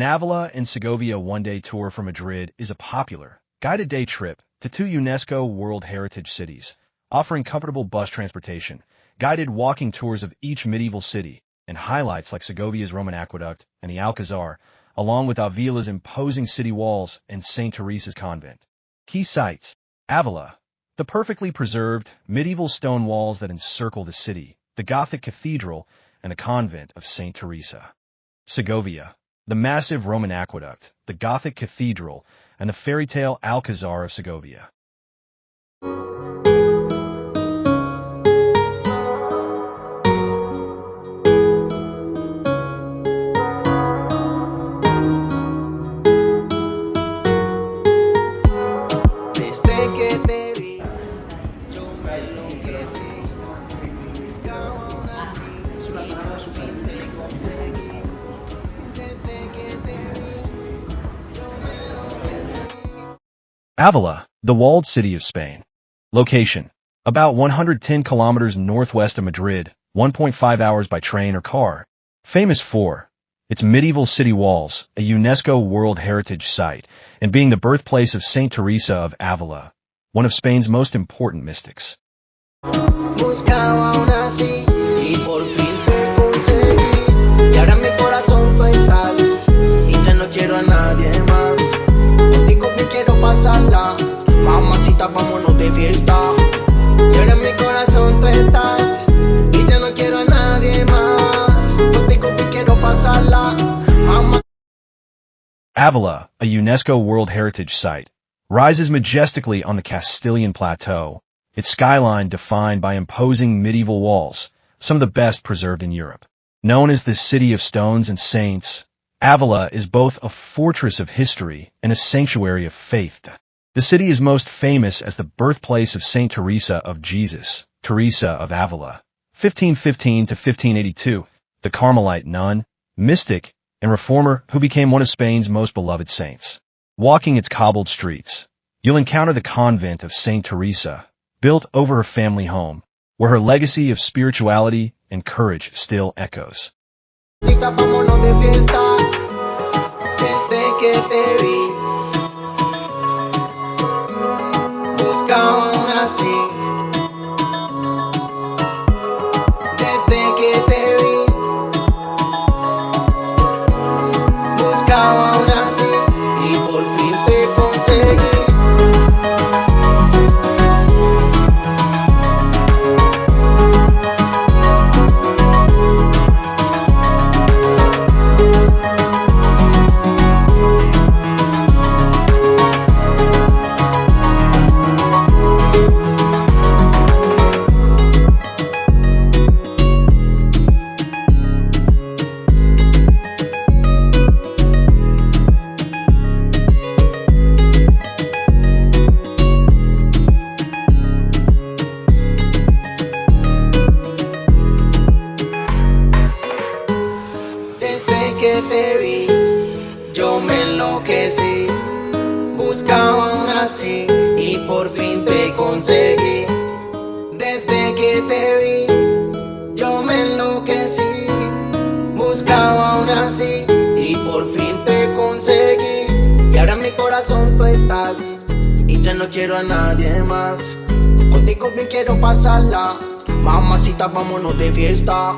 Ávila and Segovia one-day tour from Madrid is a popular, guided day trip to two UNESCO World Heritage Cities, offering comfortable bus transportation, guided walking tours of each medieval city, and highlights like Segovia's Roman Aqueduct and the Alcazar, along with Avila's imposing city walls and St. Teresa's convent. Key sites: Ávila, the perfectly preserved medieval stone walls that encircle the city, the Gothic cathedral, and the convent of St. Teresa. Segovia, the massive Roman aqueduct, the Gothic cathedral, and the fairy tale Alcazar of Segovia. Ávila, the walled city of Spain. Location: about 110 kilometers northwest of Madrid, 1.5 hours by train or car. Famous for its medieval city walls, a UNESCO World Heritage Site, and being the birthplace of Saint Teresa of Ávila, one of Spain's most important mystics. Pasarla, mamacita, vámonos de fiesta. Y ahora en mi corazón tú estás, y ya no quiero a nadie más. Contigo me quiero pasarla, mamá. Ávila, a UNESCO World Heritage Site, rises majestically on the Castilian Plateau, its skyline defined by imposing medieval walls, some of the best preserved in Europe. Known as the City of Stones and Saints, Ávila is both a fortress of history and a sanctuary of faith. The city is most famous as the birthplace of Saint Teresa of Jesus, Teresa of Ávila, 1515 to 1582, the Carmelite nun, mystic, and reformer who became one of Spain's most beloved saints. Walking its cobbled streets, you'll encounter the convent of Saint Teresa, built over her family home, where her legacy of spirituality and courage still echoes. Vámonos de fiesta, desde que te vi, buscaba una así. Desde que te vi, buscaba una así, y por fin te conseguí. Te vi, yo me enloquecí, buscaba una así y por fin te conseguí. Desde que te vi, yo me enloquecí, buscaba una así y por fin te conseguí. Y ahora en mi corazón tú estás y ya no quiero a nadie más. Contigo bien quiero pasarla, mamacita, vámonos de fiesta.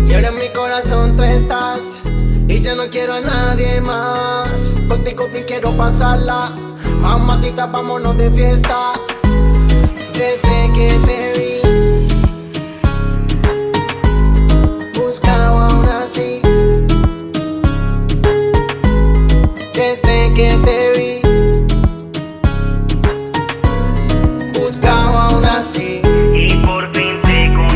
Y ahora en mi corazón tú estás y ya no quiero a nadie más. Contigo bien quiero pasarla, mamacita, vámonos de fiesta. Desde que te vi, buscaba una así. Desde que te vi, buscaba una así. Y por fin te conseguí.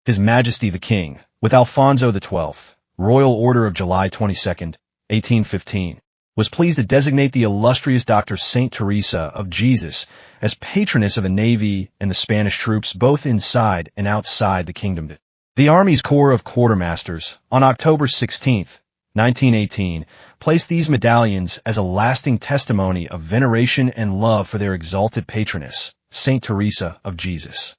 His Majesty the King, with Alfonso XII, Royal Order of July 22, 1815, was pleased to designate the illustrious Dr. Saint Teresa of Jesus as patroness of the Navy and the Spanish troops both inside and outside the kingdom. The Army's Corps of Quartermasters, on October 16, 1918, placed these medallions as a lasting testimony of veneration and love for their exalted patroness, Saint Teresa of Jesus.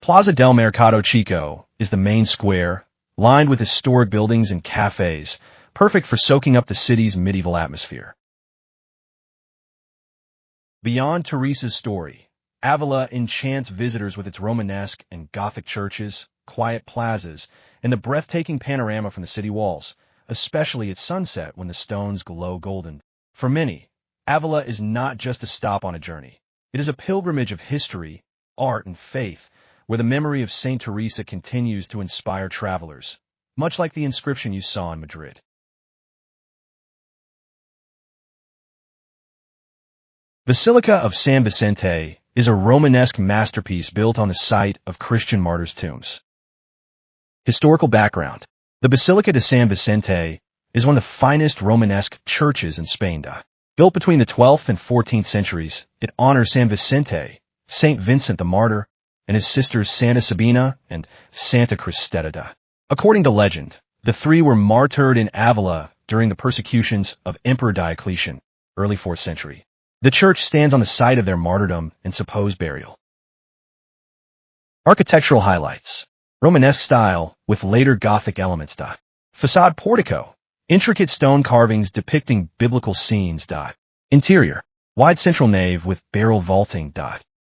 Plaza del Mercado Chico is the main square, lined with historic buildings and cafes, perfect for soaking up the city's medieval atmosphere. Beyond Teresa's story, Avila enchants visitors with its Romanesque and Gothic churches, quiet plazas, and the breathtaking panorama from the city walls, especially at sunset when the stones glow golden. For many, Avila is not just a stop on a journey. It is a pilgrimage of history, art, and faith, where the memory of Saint Teresa continues to inspire travelers, much like the inscription you saw in Madrid. Basilica of San Vicente is a Romanesque masterpiece built on the site of Christian martyrs' tombs. Historical background. The Basilica de San Vicente is one of the finest Romanesque churches in Spain. Built between the 12th and 14th centuries, it honors San Vicente, Saint Vincent the Martyr, and his sisters Santa Sabina and Santa Cristeta. According to legend, the three were martyred in Avila during the persecutions of Emperor Diocletian, early 4th century. The church stands on the site of their martyrdom and supposed burial. Architectural highlights. Romanesque style with later Gothic elements. Facade portico. Intricate stone carvings depicting biblical scenes. Interior. Wide central nave with barrel vaulting.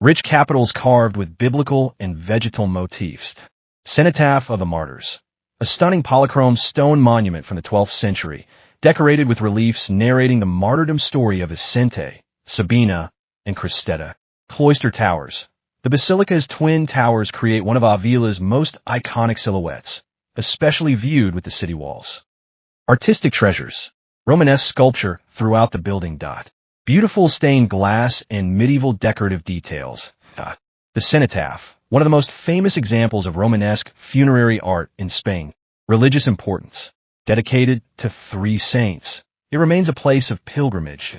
Rich capitals carved with biblical and vegetal motifs. Cenotaph of the Martyrs. A stunning polychrome stone monument from the 12th century, decorated with reliefs narrating the martyrdom story of Vicente, Sabina, and Cristeta. Cloister towers. The basilica's twin towers create one of Avila's most iconic silhouettes, especially viewed with the city walls. Artistic treasures. Romanesque sculpture throughout the building. Beautiful stained glass and medieval decorative details. The cenotaph, one of the most famous examples of Romanesque funerary art in Spain. Religious importance. Dedicated to three saints, it remains a place of pilgrimage.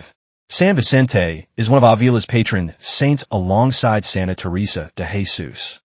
San Vicente is one of Avila's patron saints alongside Santa Teresa de Jesus.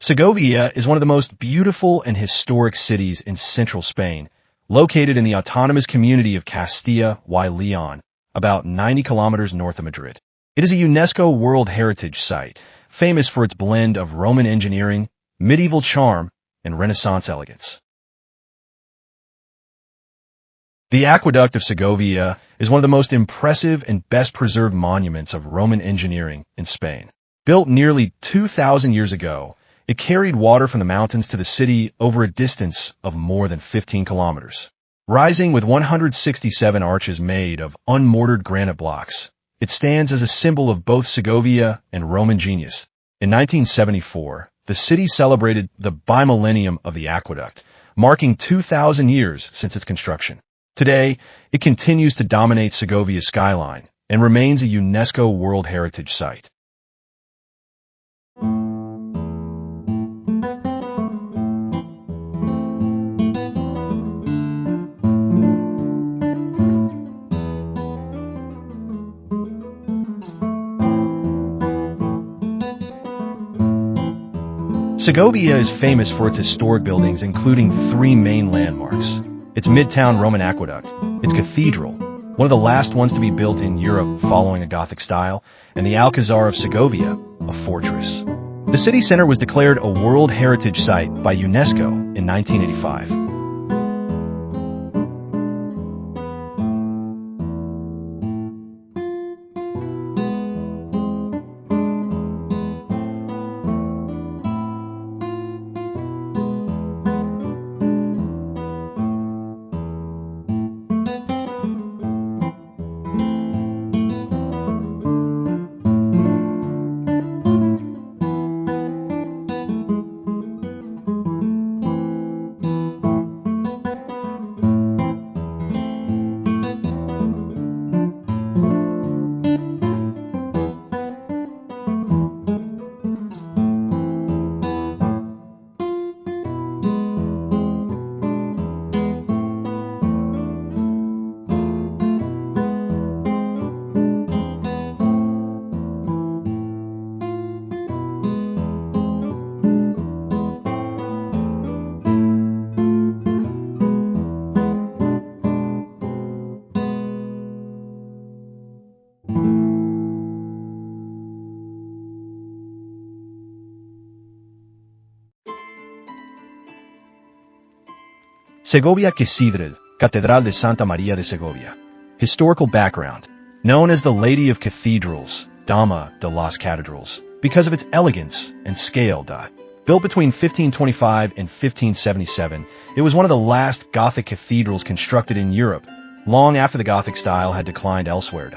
Segovia is one of the most beautiful and historic cities in central Spain, located in the autonomous community of Castilla y León, about 90 kilometers north of Madrid. It is a UNESCO World Heritage Site, famous for its blend of Roman engineering, medieval charm, and Renaissance elegance. The Aqueduct of Segovia is one of the most impressive and best-preserved monuments of Roman engineering in Spain. Built nearly 2,000 years ago, it carried water from the mountains to the city over a distance of more than 15 kilometers. Rising with 167 arches made of unmortared granite blocks, it stands as a symbol of both Segovia and Roman genius. In 1974, the city celebrated the bimillennium of the aqueduct, marking 2,000 years since its construction. Today, it continues to dominate Segovia's skyline and remains a UNESCO World Heritage Site. Segovia is famous for its historic buildings, including three main landmarks. Its Midtown Roman Aqueduct, its cathedral, one of the last ones to be built in Europe following a Gothic style, and the Alcazar of Segovia, a fortress. The city center was declared a World Heritage Site by UNESCO in 1985. Segovia Cathedral Catedral de Santa María de Segovia. Historical background. Known as the Lady of Cathedrals, Dama de las Cathedrals, because of its elegance and scale. Built between 1525 and 1577, it was one of the last Gothic cathedrals constructed in Europe, long after the Gothic style had declined elsewhere.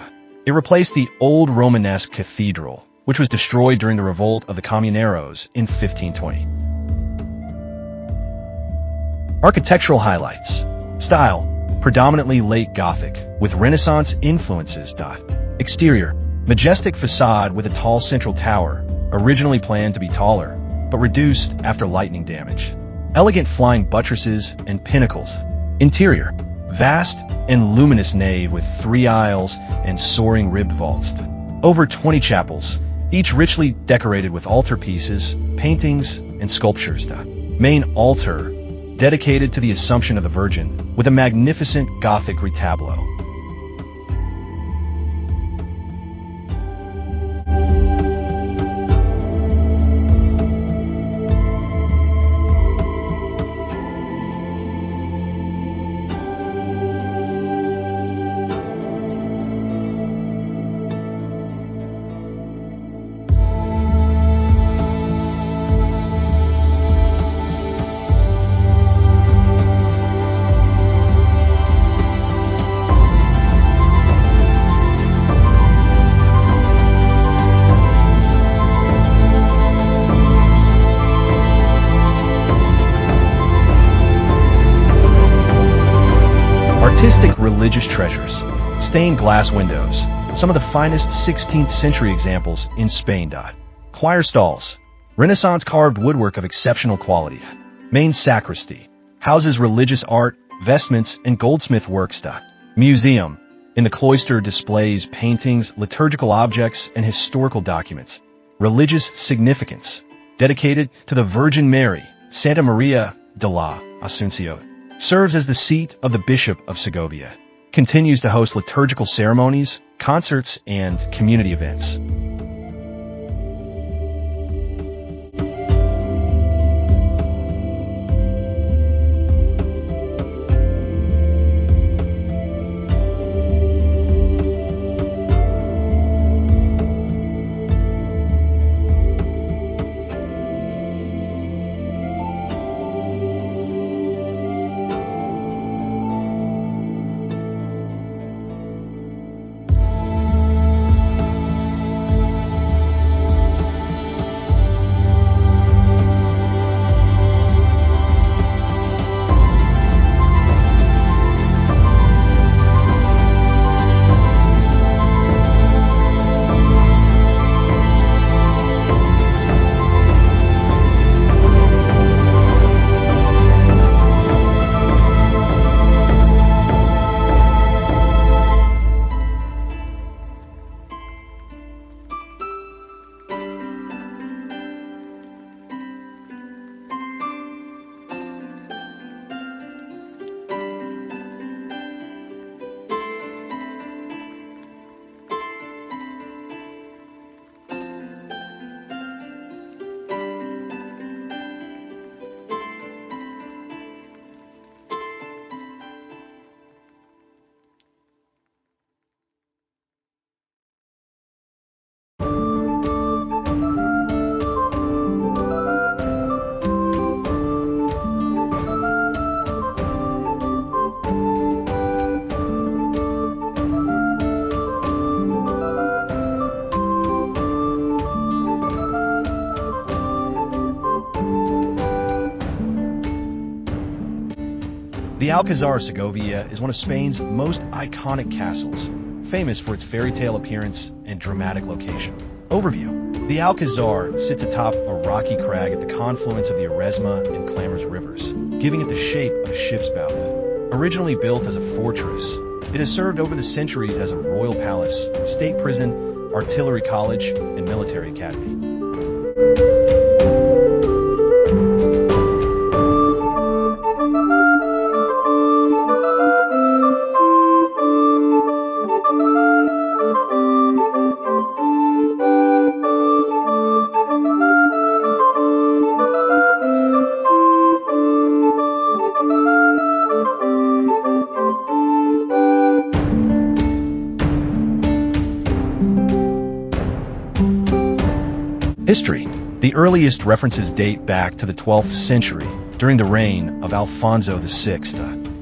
It replaced the old Romanesque cathedral, which was destroyed during the revolt of the Comuneros in 1520. Architectural highlights. Style. Predominantly late Gothic, with Renaissance influences. Exterior. Majestic facade with a tall central tower, originally planned to be taller, but reduced after lightning damage. Elegant flying buttresses and pinnacles. Interior. Vast and luminous nave with 3 aisles and soaring ribbed vaults. Over 20 chapels, each richly decorated with altarpieces, paintings, and sculptures. Main altar, dedicated to the Assumption of the Virgin, with a magnificent Gothic retablo. Artistic religious treasures, stained glass windows, some of the finest 16th century examples in Spain. Choir stalls, Renaissance carved woodwork of exceptional quality. Main sacristy, houses religious art, vestments, and goldsmith works. Museum, in the cloister displays paintings, liturgical objects, and historical documents. Religious significance, dedicated to the Virgin Mary, Santa Maria de la Asunción. Serves as the seat of the Bishop of Segovia, continues to host liturgical ceremonies, concerts, and community events. The Alcazar of Segovia is one of Spain's most iconic castles, famous for its fairy tale appearance and dramatic location. Overview. The Alcazar sits atop a rocky crag at the confluence of the Eresma and Clamars rivers, giving it the shape of a ship's bow. Originally built as a fortress, it has served over the centuries as a royal palace, state prison, artillery college, and military academy. The earliest references date back to the 12th century, during the reign of Alfonso VI.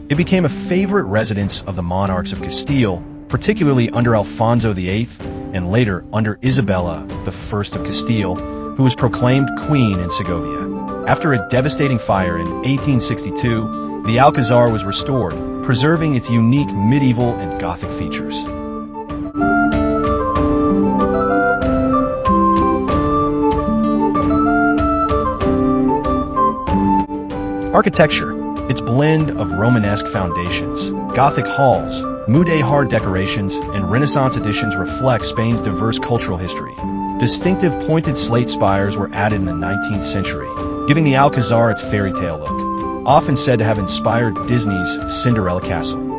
It became a favorite residence of the monarchs of Castile, particularly under Alfonso VIII and later under Isabella I of Castile, who was proclaimed queen in Segovia. After a devastating fire in 1862, the Alcazar was restored, preserving its unique medieval and Gothic features. Architecture. Its blend of Romanesque foundations, Gothic halls, Mudéjar decorations, and Renaissance additions reflect Spain's diverse cultural history. Distinctive pointed slate spires were added in the 19th century, giving the Alcazar its fairy tale look, often said to have inspired Disney's Cinderella Castle.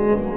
you.